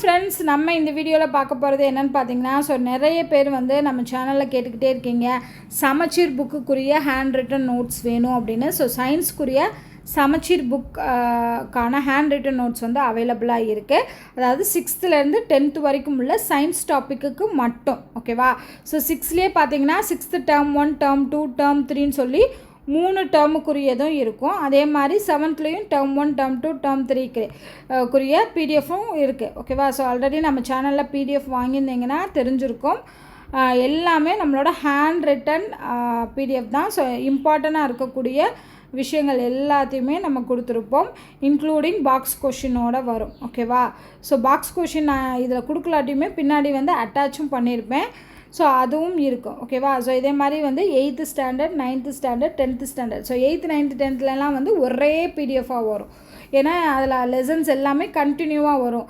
Friends, நம்ம இந்த வீடியோவில் பார்க்க போகிறது என்னென்னு பார்த்தீங்கன்னா, நிறைய பேர் வந்து நம்ம சேனலில் கேட்டுக்கிட்டே இருக்கீங்க, சமச்சீர் புக்குக்குரிய ஹேண்ட் ரிட்டன் நோட்ஸ் வேணும் அப்படின்னு. சயின்ஸ்க்குரிய சமச்சீர் புக்கான ஹேண்ட் ரிட்டன் நோட்ஸ் வந்து அவைலபிளாக இருக்குது. அதாவது 6th-லேருந்து 10th வரைக்கும் உள்ள சயின்ஸ் டாப்பிக்கு மட்டும். ஓகேவா? 6லேயே பார்த்தீங்கன்னா 6th டேர்ம் 1, டேர்ம் 2, டேர்ம் 3ன்னு சொல்லி 3 டேர்முக்குரியதும் இருக்கும். அதே மாதிரி 7th-லேயும் டேர்ம் 1, டேர்ம் 2, டேர்ம் 3க்குரிய பிடிஎஃப்பும் இருக்குது. ஓகேவா? ஆல்ரெடி நம்ம சேனலில் பிடிஎஃப் வாங்கியிருந்தீங்கன்னா தெரிஞ்சிருக்கும். எல்லாமே நம்மளோட ஹேண்ட் ரிட்டன் பிடிஎஃப் தான். இம்பார்ட்டண்ட்டாக இருக்கக்கூடிய விஷயங்கள் எல்லாத்தையுமே நம்ம கொடுத்துருப்போம், இன்க்ளூடிங் பாக்ஸ் கொஷினோடு வரும். ஓகேவா? பாக்ஸ் கொஷின் நான் இதில் கொடுக்கலாட்டியுமே பின்னாடி வந்து அட்டாச்சும் பண்ணியிருப்பேன். அதுவும் இருக்கும். ஓகேவா? இதே மாதிரி வந்து 8th standard, 9th standard, 10th standard 8th, 9th, 10thலாம் வந்து ஒரே பிடிஎஃபாக வரும். ஏன்னா அதில் லெசன்ஸ் எல்லாமே கண்டினியூவாக வரும்.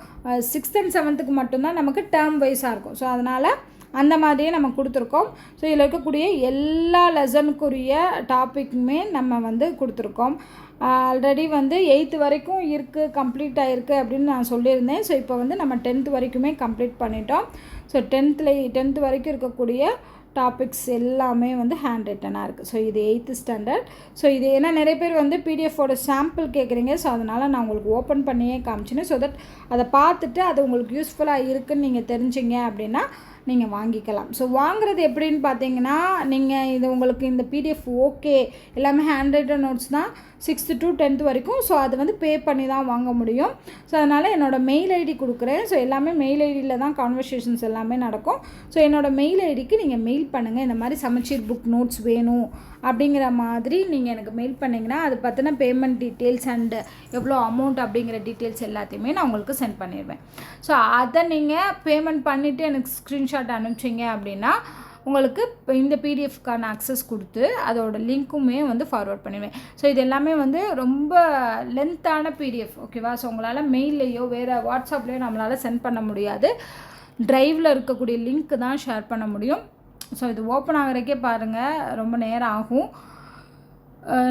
6th and 7th மட்டும்தான் நமக்கு டேர்ம் வைஸாக இருக்கும். அதனால் அந்த மாதிரியே நம்ம கொடுத்துருக்கோம். இதில் இருக்கக்கூடிய எல்லா லெசனுக்குரிய டாப்பிக்குமே நம்ம வந்து கொடுத்துருக்கோம். ஆல்ரெடி வந்து 8th வரைக்கும் இருக்குது, கம்ப்ளீட் ஆகிருக்கு அப்படின்னு நான் சொல்லியிருந்தேன். இப்போ வந்து நம்ம 10th வரைக்குமே கம்ப்ளீட் பண்ணிட்டோம். 10th வரைக்கும் இருக்கக்கூடிய டாபிக்ஸ் எல்லாமே வந்து ஹேண்ட் ரிட்டனாக இருக்குது. இது 8th ஸ்டாண்டர்ட். இது ஏன்னா நிறைய பேர் வந்து பிடிஎஃபோட சாம்பிள் கேட்குறீங்க. அதனால் நான் உங்களுக்கு ஓப்பன் பண்ணியே காமிச்சினேன். தட் அதை பார்த்துட்டு அது உங்களுக்கு யூஸ்ஃபுல்லாக இருக்குதுன்னு நீங்கள் தெரிஞ்சிங்க அப்படின்னா நீங்கள் வாங்கிக்கலாம். வாங்குறது எப்படின்னு பார்த்தீங்கன்னா, நீங்கள் இது உங்களுக்கு இந்த பிடிஎஃப் ஓகே, எல்லாமே ஹேண்ட் ரைட்டன் நோட்ஸ் தான் 6th to 10th வரைக்கும். அது வந்து பே பண்ணி தான் வாங்க முடியும். அதனால் என்னோடய மெயில் ஐடி கொடுக்குறேன். எல்லாமே மெயில் ஐடியில் தான் கான்வர்சேஷன்ஸ் எல்லாமே நடக்கும். என்னோடய மெயில் ஐடிக்கு நீங்கள் மெயில் பண்ணுங்கள், இந்த மாதிரி சமச்சீர் புக் நோட்ஸ் வேணும் அப்படிங்கிற மாதிரி நீங்கள் எனக்கு மெயில் பண்ணிங்கன்னா அது பற்றின பேமெண்ட் டீட்டெயில்ஸ் அண்டு எவ்வளோ அமௌண்ட் அப்படிங்கிற டீட்டெயில்ஸ் எல்லாத்தையுமே நான் உங்களுக்கு சென்ட் பண்ணிடுவேன். அதை நீங்கள் பேமெண்ட் பண்ணிவிட்டு எனக்கு ஸ்க்ரீன்ஷாட் அனுப்பிச்சிங்க அப்படின்னா உங்களுக்கு இந்த பிடிஎஃப்கான அக்சஸ் கொடுத்து அதோட லிங்க்குமே வந்து ஃபார்வர்ட் பண்ணுவேன். இது எல்லாமே வந்து ரொம்ப லென்த்தான பிடிஎஃப். ஓகேவா? உங்களால் மெயில்லையோ வேறு வாட்ஸ்அப்லேயோ நம்மளால் சென்ட் பண்ண முடியாது. ட்ரைவில் இருக்கக்கூடிய லிங்க் தான் ஷேர் பண்ண முடியும். இது ஓப்பன் ஆகிறக்கே பாருங்கள், ரொம்ப நேரம் ஆகும்.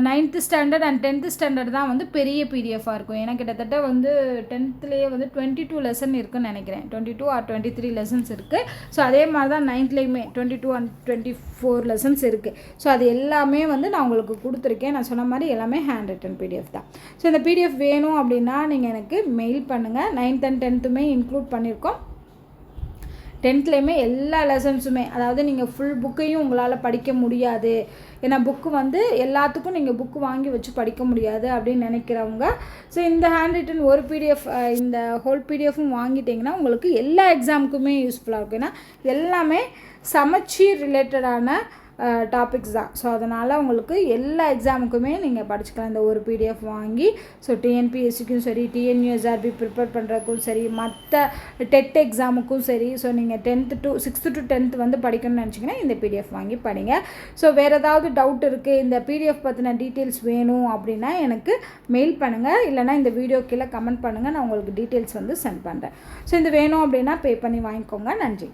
9th standard and 10th standard தான் வந்து பெரிய பிடிஎஃபாக இருக்கும். ஏன்னா கிட்டத்தட்ட வந்து 10thலேயே வந்து 22 லெசன் இருக்குதுன்னு நினைக்கிறேன். 22 or 23 லெசன்ஸ் இருக்குது. அதே மாதிரி தான் 9thலேயுமே 22 and 24 லெசன்ஸ் இருக்குது. அது எல்லாமே வந்து நான் உங்களுக்கு கொடுத்துருக்கேன். நான் சொன்ன மாதிரி எல்லாமே ஹேண்ட் ரிட்டன் பிடிஎஃப் தான். இந்த பிடிஎஃப் வேணும் அப்படின்னா நீங்கள் எனக்கு மெயில் பண்ணுங்கள். 9th and 10thமே இன்க்ளூட் பண்ணியிருக்கோம். 10thலேயுமே எல்லா லெசன்ஸுமே, அதாவது நீங்கள் ஃபுல் புக்கையும் உங்களால் படிக்க முடியாது, ஏன்னா புக்கு வந்து எல்லாத்துக்கும் நீங்கள் புக்கு வாங்கி வச்சு படிக்க முடியாது அப்படின்னு நினைக்கிறவங்க இந்த ஹேண்ட் ரிட்டன் ஒரு பிடிஎஃப், இந்த ஹோல் பிடிஎஃப்பும் வாங்கிட்டிங்கன்னா உங்களுக்கு எல்லா எக்ஸாமுக்குமே யூஸ்ஃபுல்லாக இருக்கும். ஏன்னா எல்லாமே சமச்சீர் ரிலேட்டடான டாபிக்ஸ் தான். அதனால் உங்களுக்கு எல்லா எக்ஸாமுக்குமே நீங்கள் படிச்சுக்கலாம் இந்த ஒரு பிடிஎஃப் வாங்கி. டிஎன்பிஎஸ்சிக்கும் சரி, டிஎன்யூஎஸ்ஆர்பி ப்ரிப்பேர் பண்ணுறதுக்கும் சரி, மற்ற டெட் எக்ஸாமுக்கும் சரி. நீங்கள் 6th to 10th வந்து படிக்கணும்னு நினச்சிங்கன்னா இந்த பிடிஎஃப் வாங்கி படிங்க. வேறு ஏதாவது டவுட் இருக்குது, இந்த பிடிஎஃப் பற்றின டீட்டெயில்ஸ் வேணும் அப்படின்னா எனக்கு மெயில் பண்ணுங்கள், இல்லைனா இந்த வீடியோ கீழே கமெண்ட் பண்ணுங்கள், நான் உங்களுக்கு டீட்டெயில்ஸ் வந்து சென்ட் பண்ணுறேன். இது வேணும் அப்படின்னா பே பண்ணி வாங்கிக்கோங்க. நன்றி.